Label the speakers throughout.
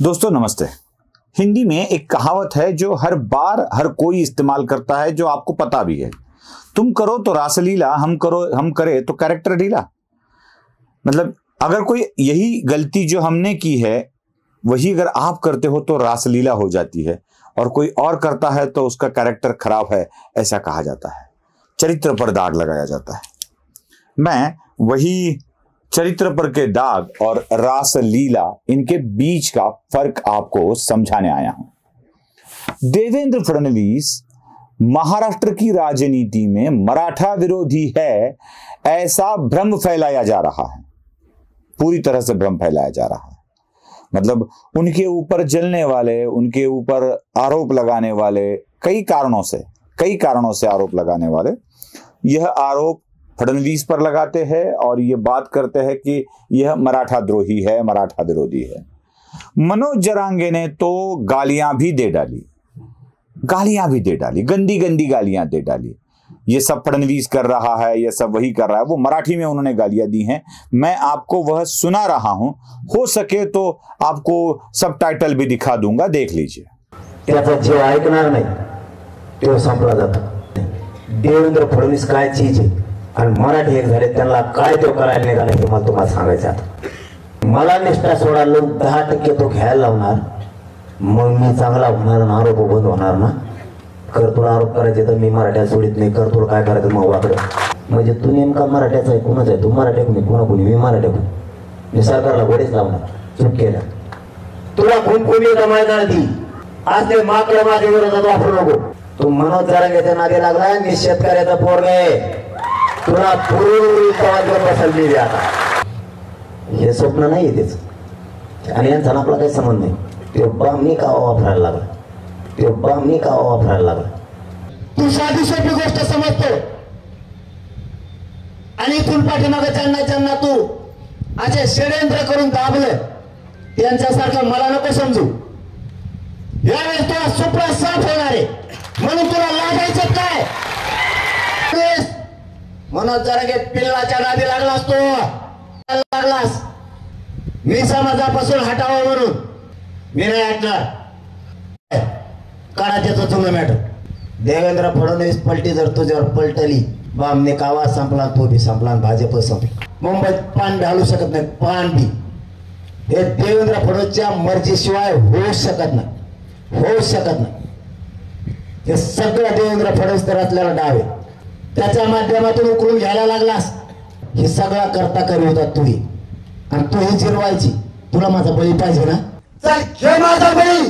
Speaker 1: दोस्तों नमस्ते। हिंदी में एक कहावत है जो हर बार हर कोई इस्तेमाल करता है, जो आपको पता भी है। तुम करो तो रासलीला, हम करे तो कैरेक्टर ढीला। मतलब अगर कोई यही गलती जो हमने की है वही अगर आप करते हो तो रासलीला हो जाती है, और कोई और करता है तो उसका कैरेक्टर खराब है, ऐसा कहा जाता है। चरित्र पर दाग लगाया जाता है। मैं वही चरित्र पर के दाग और रासलीला, इनके बीच का फर्क आपको समझाने आया हूं। देवेंद्र फडणवीस महाराष्ट्र की राजनीति में मराठा विरोधी है, ऐसा भ्रम फैलाया जा रहा है। पूरी तरह से भ्रम फैलाया जा रहा है। मतलब उनके ऊपर जलने वाले, उनके ऊपर आरोप लगाने वाले, कई कारणों से आरोप लगाने वाले यह आरोप फडणवीस पर लगाते हैं और ये बात करते हैं कि यह मराठा द्रोही है, मराठा विरोधी है। मनोज जरांगे ने तो गालियां भी दे डाली, गंदी गंदी गालियां दे डाली। ये सब फडणवीस कर रहा है, ये सब वही कर रहा है। वो मराठी में उन्होंने गालियां दी हैं, मैं आपको वह सुना रहा हूं। हो सके तो आपको सबटाइटल भी दिखा दूंगा, देख लीजिए।
Speaker 2: त्याचा जो ऐकणार नाही तो संपला जातो। देवेंद्र फडणवीस काय चीज आहे आणि मराठी एक झाले, त्यांना काय तो करायला निघाला हे मला तुम्हाला सांगायचं आता। मला निष्ठा सोडा, लोक 10% तो घ्यायला लावणार, मग मी चांगला होणार, आरोप बंद होणार ना। कर तुला आरोप करायचे तर मी मराठ्या सोडित नाही, कर तुला काय करायचं मग वाकडं। म्हणजे तू नेमका मराठ्याचा आहे, कोणाच आहे तू? मराठ्या कोणी, कोणा कोणी? मी मराठ्या कोणी? मी सरकारला गोडीच लावणार, चूक केला तुला खून कोणी जमायला ती। आज ते माकडं माझ्या विरोधात वापरू नको। तू मनोज जरांगेच्या नादी लागला, मी शेतकऱ्याचा पोरगा आहे, तुला पूर्वी बसली आता। हे स्वप्न नाही त्याच, आणि यांचा आपला काही संबंध नाही। ते बामणी का वापरायला लागला, तू साधी सोपी गोष्ट समजतो, आणि इथून पाठीमागे ज्यांना तू असे षडयंत्र करून दाबलं, त्यांच्यासारखं मला नको समजू। यावेळेस तुला सुप्रा साफ होणार आहे, म्हणून तुला लागायचं काय? मनोज जरांगे पिल्लाच्या नादी लागलास, मी समाजापासून हटावं म्हणून मी नाही हटणार। काढा त्याचं जुनं मॅटर। देवेंद्र फडणवीस पलटी जर तुझ्यावर पलटली, बामने कावा संपला, तो बी संपला, भाजप संपला। मुंबईत पान बी हलू शकत नाही, पान बी हे देवेंद्र फडणवीसच्या मर्जीशिवाय होऊ शकत नाही। हे सगळं देवेंद्र फडणवीस तर असलेला डाव आहे, त्याच्या माध्यमातून उकळून घ्यायला लागलास। हे सगळा करता करी होता तुही, आणि तू ही जिरवायची। तुला माझा बळी पाहिजे ना? चल घे माझा बळी,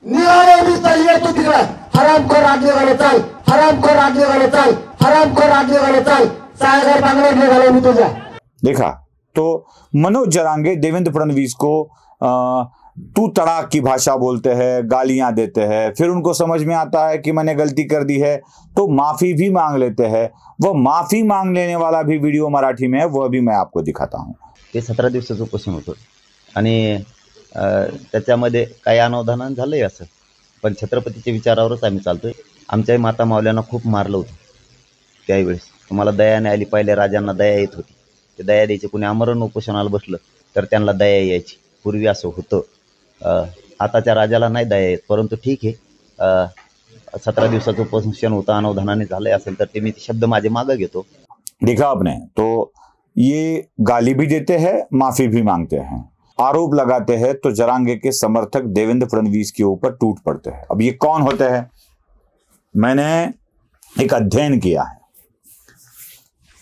Speaker 2: निघाले मी चालले तू तिकडे। हरामखोर आडले घाले चाल, सागर बांगड्यात निघालो मी तुझ्या।
Speaker 1: देखा तो मनोज जरांगे देवेंद्र फडणवीस को तू तड़ाक की भाषा बोलते हैं, गालियां देते हैं, फिर उनको समझ में आता है कि मैंने गलती कर दी है तो माफी भी मांग लेते हैं। वह माफी मांग लेने वाला भी वीडियो मराठी में है, वह भी मैं आपको दिखाता हूं।
Speaker 3: ते 17 दिवसाचं उपोषण होतं आणि त्याच्यामध्ये काही अनावधान झालंय असं, पण छत्रपतीच्या विचारावरच आम्ही चालतोय। आमच्याही माता मावल्यांना खूप मारलं होतं त्यावेळेस, तुम्हाला दया नाही आली। पहिल्या राजांना दया येत होती, ते दया द्यायचे। कोणी आमरण उपोषणाला बसलं तर त्यांना दया यायची, पूर्वी असं होतं। आताच्या राजाला नाही दया येत, परंतु ठीक आहे। 17 दिवसाचं उपोषण होतं, अनावधानाने झालंय असेल तर ते मी शब्द माझे मागे घेतो।
Speaker 1: देखा आपने, तो ये गाली भी देते हैं, माफी भी मांगते हैं, आरोप लगाते हैं, तो जरांगे के समर्थक देवेंद्र फडणवीस के ऊपर टूट पड़ते हैं। अब ये कौन होते हैं? मैंने एक अध्ययन किया है,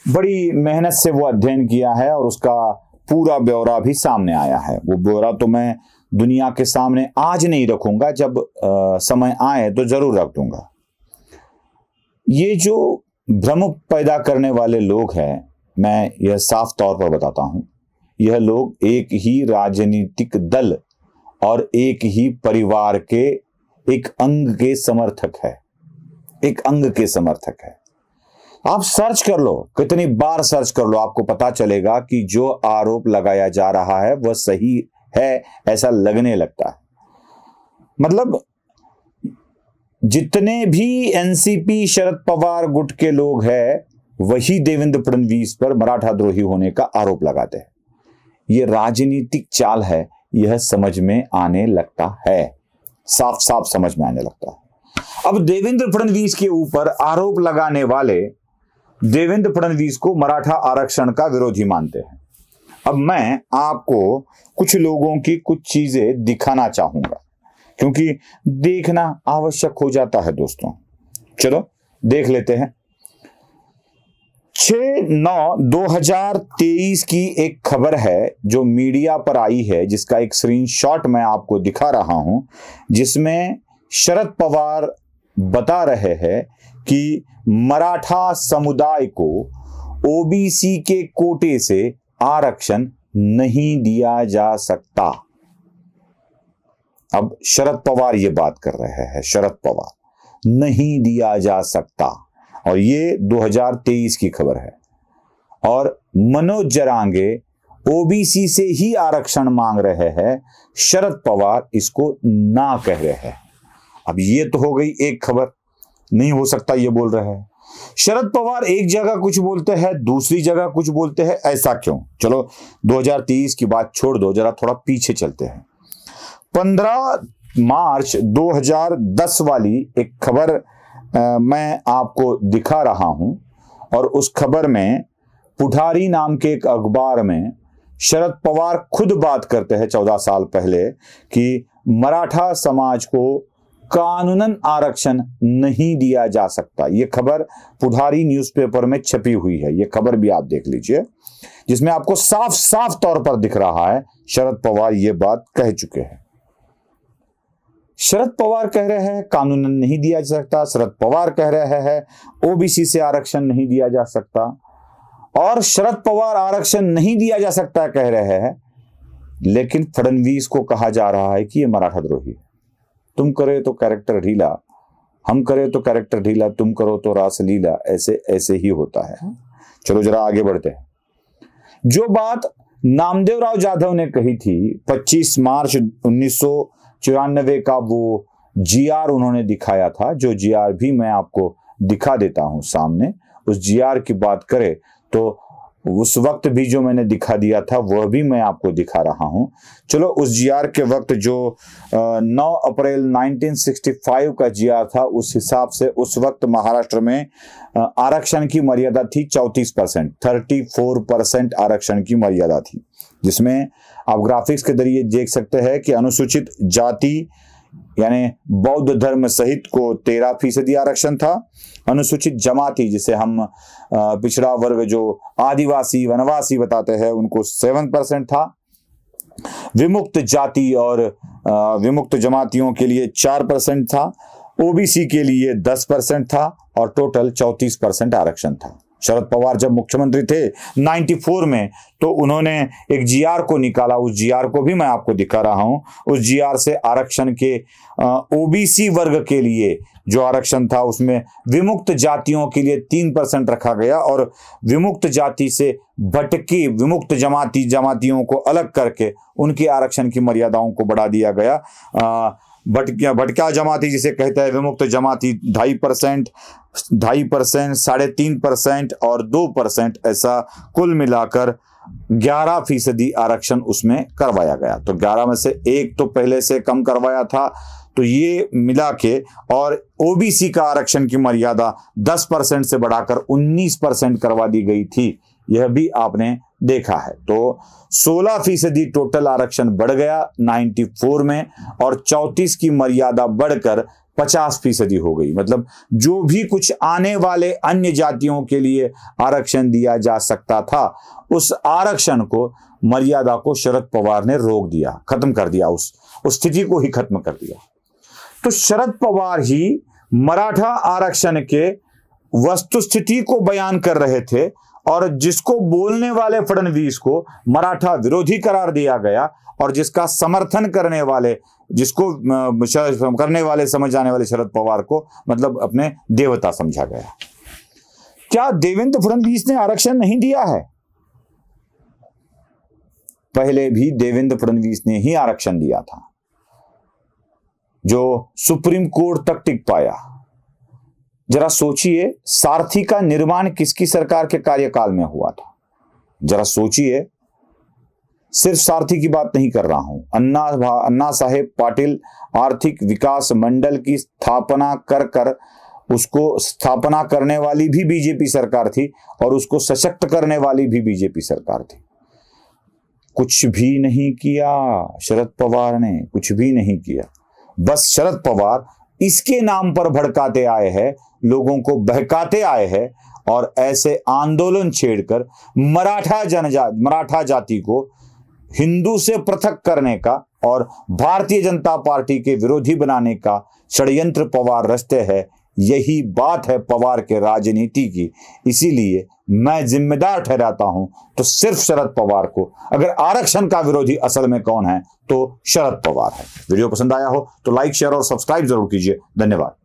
Speaker 1: बड़ी मेहनत से वो अध्ययन किया है, और उसका पूरा ब्यौरा भी सामने आया है। वो ब्यौरा तो मैं दुनिया के सामने आज नहीं रखूंगा, जब समय आए तो जरूर रख दूंगा। ये जो भ्रम पैदा करने वाले लोग हैं, मैं यह साफ तौर पर बताता हूं, यह लोग एक ही राजनीतिक दल और एक ही परिवार के एक अंग के समर्थक है। आप सर्च कर लो, कितनी बार सर्च कर लो, आपको पता चलेगा कि जो आरोप लगाया जा रहा है वह सही है, ऐसा लगने लगता है। मतलब जितने भी एनसीपी शरद पवार गुट के लोग हैं, वही देवेंद्र फडणवीस पर मराठा द्रोही होने का आरोप लगाते हैं। ये राजनीतिक चाल है, यह समझ में आने लगता है, साफ साफ समझ में आने लगता है। अब देवेंद्र फडणवीस के ऊपर आरोप लगाने वाले देवेंद्र फडणवीस को मराठा आरक्षण का विरोधी मानते हैं। अब मैं आपको कुछ लोगों की कुछ चीजें दिखाना चाहूंगा, क्योंकि देखना आवश्यक हो जाता है दोस्तों। चलो देख लेते हैं। 6/9/2023 की एक खबर है जो मीडिया पर आई है, जिसका एक स्क्रीनशॉट मैं आपको दिखा रहा हूं, जिसमें शरद पवार बता रहे हैं कि मराठा समुदाय को ओबीसी के कोटे से आरक्षण नहीं दिया जा सकता। अब शरद पवार ये बात कर रहे हैं, शरद पवार, नहीं दिया जा सकता, और ये 2023 की खबर है। और मनोज जरांगे ओबीसी से ही आरक्षण मांग रहे हैं, शरद पवार इसको ना कह रहे हैं। अब ये तो हो गई एक खबर, नहीं हो सकता ये बोल रहे हैं। शरद पवार एक जगह कुछ बोलते हैं, दूसरी जगह कुछ बोलते हैं, ऐसा क्यों? चलो 2023 की बात छोड़ दो, जरा थोड़ा पीछे चलते हैं। 15 मार्च 2010 वाली एक खबर मैं आपको दिखा रहा हूं, और उस खबर में पुठारी नाम के एक अखबार में शरद पवार खुद बात करते हैं 14 साल पहले कि मराठा समाज को कानूनन आरक्षण नहीं दिया जा सकता। यह खबर पुठारी न्यूज़पेपर में छपी हुई है, यह खबर भी आप देख लीजिए, जिसमें आपको साफ साफ तौर पर दिख रहा है शरद पवार ये बात कह चुके हैं। शरद पवार कह रहे हैं कानूनन नहीं दिया जा सकता, शरद पवार कह रहे हैं ओबीसी से आरक्षण नहीं दिया जा सकता, और शरद पवार आरक्षण नहीं दिया जा सकता कह रहे हैं, लेकिन फडणवीस को कहा जा रहा है कि ये मराठा द्रोही है। तुम करे तो कैरेक्टर ढीला, हम करे तो कैरेक्टर ढीला, तुम करो तो रासलीला, ऐसे ऐसे ही होता है। चलो जरा आगे बढ़ते हैं। जो बात नामदेव राव जाधव ने कही थी 25 मार्च 1994 का, वो जीआर उन्होंने दिखाया था, जो जीआर भी मैं आपको दिखा देता हूं सामने। उस जीआर की बात करें तो उस वक्त भी जो मैंने दिखा दिया था वह भी मैं आपको दिखा रहा हूं। चलो उस जीआर के वक्त जो 9 अप्रैल 1965 का जीआर था, उस हिसाब से उस वक्त महाराष्ट्र में आरक्षण की मर्यादा थी 34%, 34% आरक्षण की मर्यादा थी, जिसमें आप ग्राफिक्स के जरिए देख सकते हैं कि अनुसूचित जाति यानी बौद्ध धर्म सहित को 13% आरक्षण था। अनुसूचित जमाती, जिसे हम पिछड़ा वर्ग जो आदिवासी वनवासी बताते हैं, उनको 7% था। विमुक्त जाति और विमुक्त जमातियों के लिए 4% था। ओबीसी के लिए 10% था, और टोटल 34% आरक्षण था। शरद पवार जब मुख्यमंत्री थे 94 में, तो उन्होंने एक जीआर को निकाला, उस जीआर को भी मैं आपको दिखा रहा हूं। उस जीआर से आरक्षण के ओबीसी वर्ग के लिए जो आरक्षण था, उसमें विमुक्त जातियों के लिए 3% रखा गया, और विमुक्त जाति से भटकी विमुक्त जमातियों को अलग करके उनके आरक्षण की मर्यादाओं को बढ़ा दिया गया। भटका जमाती जिसे कहते हैं, विमुक्त जमाती 2.5%, 3.5% और 2%, ऐसा कुल मिलाकर 11% आरक्षण उसमें करवाया गया। तो 11 में से एक तो पहले से कम करवाया था, तो ये मिला के, और ओबीसी का आरक्षण की मर्यादा 10% से बढ़ाकर 19% करवा दी गई थी, यह भी आपने देखा है। तो 16% टोटल आरक्षण बढ़ गया 94 में, और 34 की मर्यादा बढ़कर 50% हो गई। मतलब जो भी कुछ आने वाले अन्य जातियों के लिए आरक्षण दिया जा सकता था, उस आरक्षण को, मर्यादा को शरद पवार ने रोक दिया, खत्म कर दिया, उस स्थिति को ही खत्म कर दिया। तो शरद पवार ही मराठा आरक्षण के वस्तुस्थिति को बयान कर रहे थे, और जिसको बोलने वाले फडणवीस को मराठा विरोधी करार दिया गया, और जिसका समर्थन करने वाले, जिसको करने वाले समझ जाने वाले शरद पवार को मतलब अपने देवता समझा गया। क्या देवेंद्र फडणवीस ने आरक्षण नहीं दिया है? पहले भी देवेंद्र फडणवीस ने ही आरक्षण दिया था, जो सुप्रीम कोर्ट तक टिक पाया। जरा सोचिए, सारथी का निर्माण किसकी सरकार के कार्यकाल में हुआ था? जरा सोचिए, सिर्फ सारथी की बात नहीं कर रहा हूं। अन्ना साहेब पाटिल आर्थिक विकास मंडल की स्थापना कर उसको स्थापना करने वाली भी बीजेपी सरकार थी और उसको सशक्त करने वाली भी बीजेपी सरकार थी। कुछ भी नहीं किया शरद पवार ने, कुछ भी नहीं किया। बस शरद पवार इसके नाम पर भड़काते आए हैं, लोगों को बहकाते आए हैं और ऐसे आंदोलन छेड़कर मराठा जाति को हिंदू से पृथक करने का और भारतीय जनता पार्टी के विरोधी बनाने का षड्यंत्र पवार रचते हैं। यही बात है पवार के राजनीति की। इसीलिए मैं जिम्मेदार ठहराता हूं तो सिर्फ शरद पवार को। अगर आरक्षण का विरोधी असल में कौन है तो शरद पवार है। वीडियो पसंद आया हो तो लाइक, शेयर और सब्सक्राइब जरूर कीजिए। धन्यवाद।